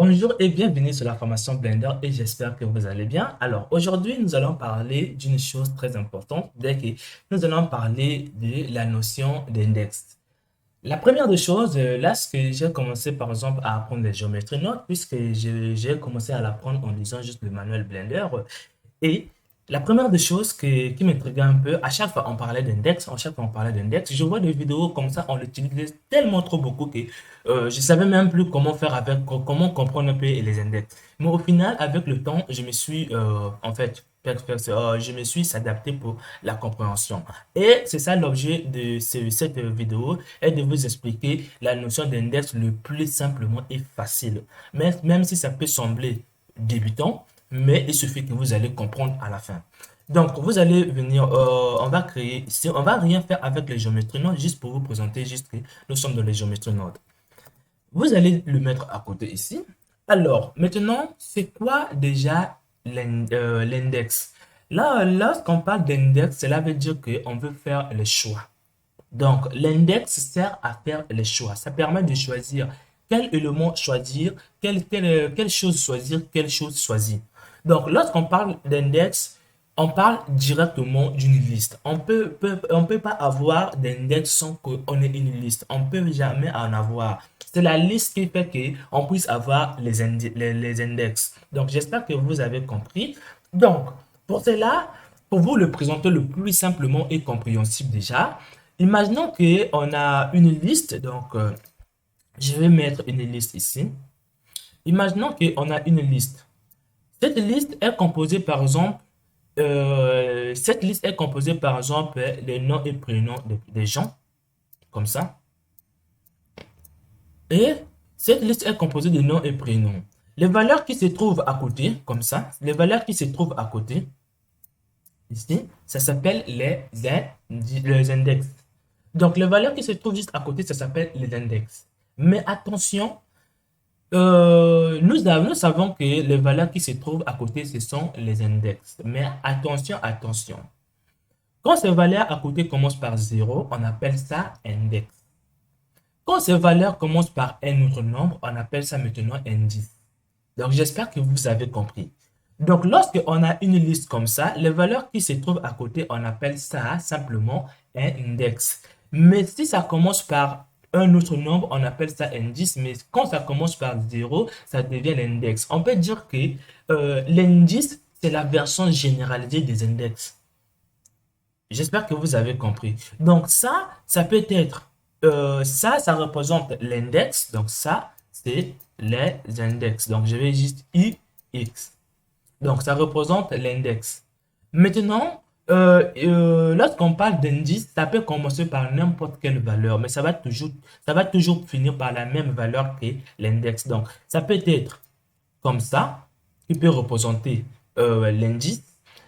Bonjour et bienvenue sur la formation Blender et j'espère que vous allez bien. Alors aujourd'hui, nous allons parler d'une chose très importante, dès que nous allons parler de la notion d'index. La première des choses, lorsque j'ai commencé par exemple à apprendre les géométries notes, puisque j'ai commencé à l'apprendre en lisant juste le manuel Blender, et la première des choses qui m'intriguait un peu, à chaque fois on parlait d'index, à chaque fois on parlait d'index, je vois des vidéos comme ça, on l'utilisait tellement trop beaucoup que je savais même plus comment faire avec, comment comprendre un peu les index. Mais au final, avec le temps, je me suis, en fait, je me suis adapté pour la compréhension. Et c'est ça l'objet de cette vidéo, est de vous expliquer la notion d'index le plus simplement et facile. Mais même si ça peut sembler débutant, mais il suffit que vous allez comprendre à la fin. Donc, vous allez venir, on va créer ici, on va rien faire avec les géométries nodes, juste pour vous présenter, juste que nous sommes dans les géométries nodes. Vous allez le mettre à côté ici. Alors, maintenant, c'est quoi déjà l'index? Là, lorsqu'on parle d'index, cela veut dire qu'on veut faire les choix. Donc, l'index sert à faire les choix. Ça permet de choisir quel élément choisir, quelle chose choisir, quelle chose choisir. Donc, lorsqu'on parle d'index, on parle directement d'une liste. On peut pas avoir d'index sans qu'on ait une liste. On peut jamais en avoir. C'est la liste qui fait qu'on puisse avoir les index. Donc, j'espère que vous avez compris. Donc, pour cela, pour vous le présenter le plus simplement et compréhensible déjà, imaginons qu'on a une liste. Donc, je vais mettre une liste ici. Imaginons qu'on a une liste. Cette liste est composée par exemple, les noms et prénoms des gens, comme ça. Et cette liste est composée de noms et prénoms. Les valeurs qui se trouvent à côté, comme ça, les valeurs qui se trouvent à côté, ici, ça s'appelle les index. Donc, les valeurs qui se trouvent juste à côté, ça s'appelle les index. Mais attention, nous savons que les valeurs qui se trouvent à côté, ce sont les index. Mais attention, attention. Quand ces valeurs à côté commencent par 0, on appelle ça index. Quand ces valeurs commencent par un autre nombre, on appelle ça maintenant indice. Donc, j'espère que vous avez compris. Donc, lorsque on a une liste comme ça, les valeurs qui se trouvent à côté, on appelle ça simplement un index. Mais si ça commence par un autre nombre, on appelle ça indice. Mais quand ça commence par 0, ça devient l'index. On peut dire que l'indice, c'est la version généralisée des index. J'espère que vous avez compris. Donc ça peut être, ça représente l'index. Donc ça, c'est les index. Donc je vais juste IX. Donc ça représente l'index. Maintenant, lorsqu'on parle d'indice, ça peut commencer par n'importe quelle valeur, mais ça va toujours finir par la même valeur que l'index. Donc ça peut être comme ça, qui peut représenter l'indice.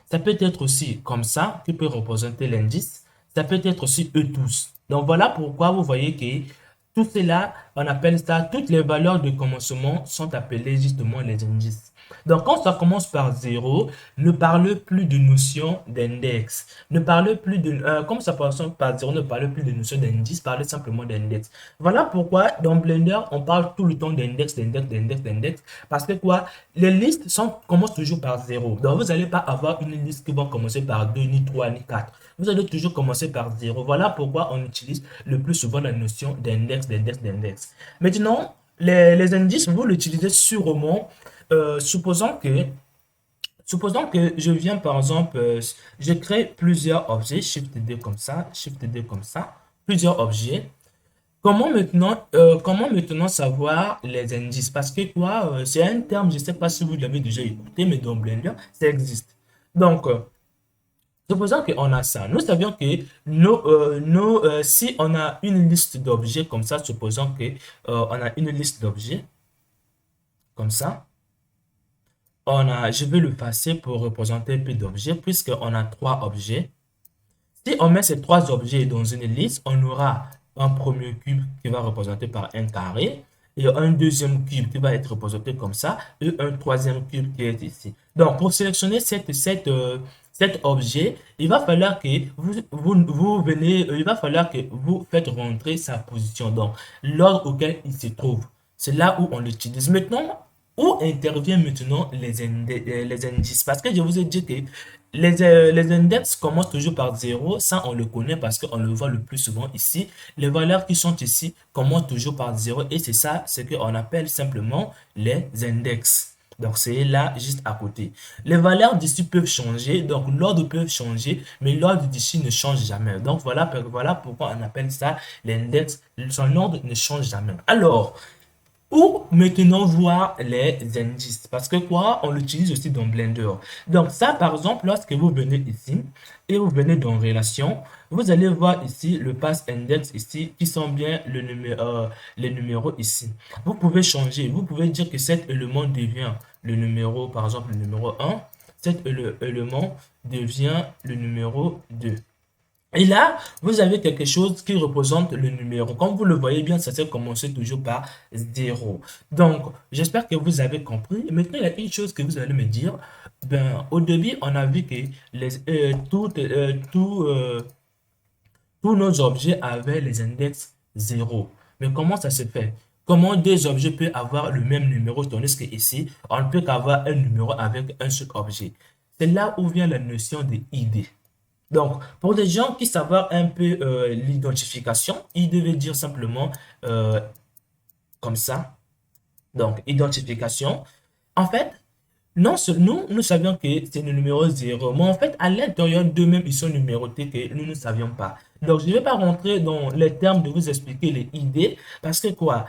Ça peut être aussi comme ça, qui peut représenter l'indice. Ça peut être aussi eux tous. Donc voilà pourquoi vous voyez que tout cela, on appelle ça, toutes les valeurs de commencement sont appelées justement les indices. Donc quand ça commence par 0, ne parle plus de notion d'index. Ne parle plus de, comme ça commence par 0, ne parle plus de notion d'indice, parlez simplement d'index. Voilà pourquoi dans Blender, on parle tout le temps d'index, d'index, d'index, d'index. Parce que quoi, les listes commencent toujours par 0. Donc vous n'allez pas avoir une liste qui va commencer par 2, ni 3, ni 4. Vous allez toujours commencer par 0. Voilà pourquoi on utilise le plus souvent la notion d'index, d'index, d'index. Maintenant, les indices, vous l'utilisez sûrement, supposons que je viens par exemple, je crée plusieurs objets, Shift D comme ça, Shift D comme ça, plusieurs objets. Comment maintenant savoir les indices? Parce que quoi, c'est un terme, je ne sais pas si vous l'avez déjà écouté, mais dans Blender, ça existe. Donc, supposons qu'on a ça. Nous savions que si on a une liste d'objets comme ça, supposons que on a une liste d'objets comme ça. Je vais le passer pour représenter un peu d'objets, puisqu'on a trois objets. Si on met ces trois objets dans une liste, on aura un premier cube qui va représenter par un carré, et un deuxième cube qui va être représenté comme ça, et un troisième cube qui est ici. Donc, pour sélectionner cet objet, il va falloir que il va falloir que vous faites rentrer sa position, donc l'ordre auquel il se trouve. C'est là où on l'utilise. Maintenant, Où interviennent maintenant les indices? Parce que je vous ai dit que les index commencent toujours par 0. Ça, on le connaît parce qu'on le voit le plus souvent ici. Les valeurs qui sont ici commencent toujours par 0. Et c'est ça ce qu'on appelle simplement les index. Donc, c'est là, juste à côté. Les valeurs d'ici peuvent changer. Donc, l'ordre peut changer. Mais l'ordre d'ici ne change jamais. Donc, voilà pourquoi on appelle ça l'index. Son ordre ne change jamais. Alors, ou maintenant voir les indices. Parce que quoi, on l'utilise aussi dans Blender. Donc ça, par exemple, lorsque vous venez ici et vous venez dans relation, vous allez voir ici le pass index ici qui sont bien les numéros ici. Vous pouvez changer, vous pouvez dire que cet élément devient le numéro, par exemple le numéro 1. Cet élément devient le numéro 2. Et là, vous avez quelque chose qui représente le numéro. Comme vous le voyez bien, ça s'est commencé toujours par 0. Donc, j'espère que vous avez compris. Maintenant, il y a une chose que vous allez me dire. Ben, au début, on a vu que tous nos objets avaient les index 0. Mais comment ça se fait? Comment deux objets peuvent avoir le même numéro, tandis que ici, on ne peut qu'avoir un numéro avec un seul objet. C'est là où vient la notion de ID. Donc, pour les gens qui savent un peu l'identification, ils devaient dire simplement comme ça. Donc, identification. En fait, non, nous savions que c'est le numéro 0, mais en fait, à l'intérieur d'eux-mêmes, ils sont numérotés que nous ne savions pas. Donc, je ne vais pas rentrer dans les termes de vous expliquer les idées, parce que quoi?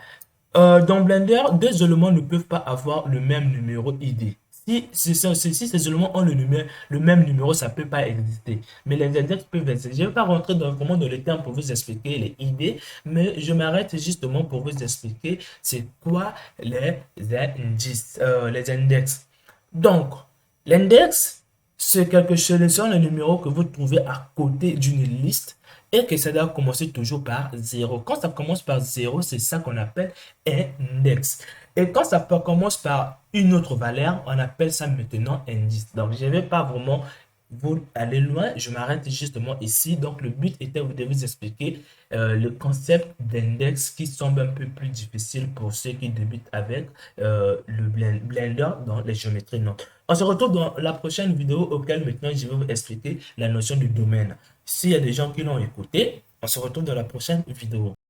Dans Blender, deux éléments ne peuvent pas avoir le même numéro ID. Si ces éléments ont le même numéro, ça ne peut pas exister. Mais les index peuvent exister. Je ne vais pas rentrer vraiment dans les termes pour vous expliquer les idées, mais je m'arrête justement pour vous expliquer c'est quoi les index. Donc, l'index, c'est quelque chose, ce sont les numéros que vous trouvez à côté d'une liste et que ça doit commencer toujours par 0. Quand ça commence par 0, c'est ça qu'on appelle index. Et quand ça commence par une autre valeur, on appelle ça maintenant indice. Donc, je ne vais pas vraiment vous aller loin, je m'arrête justement ici. Donc, le but était de vous expliquer le concept d'index qui semble un peu plus difficile pour ceux qui débutent avec le Blender dans les géométries non. On se retrouve dans la prochaine vidéo auquel maintenant je vais vous expliquer la notion du domaine. S'il y a des gens qui l'ont écouté, on se retrouve dans la prochaine vidéo.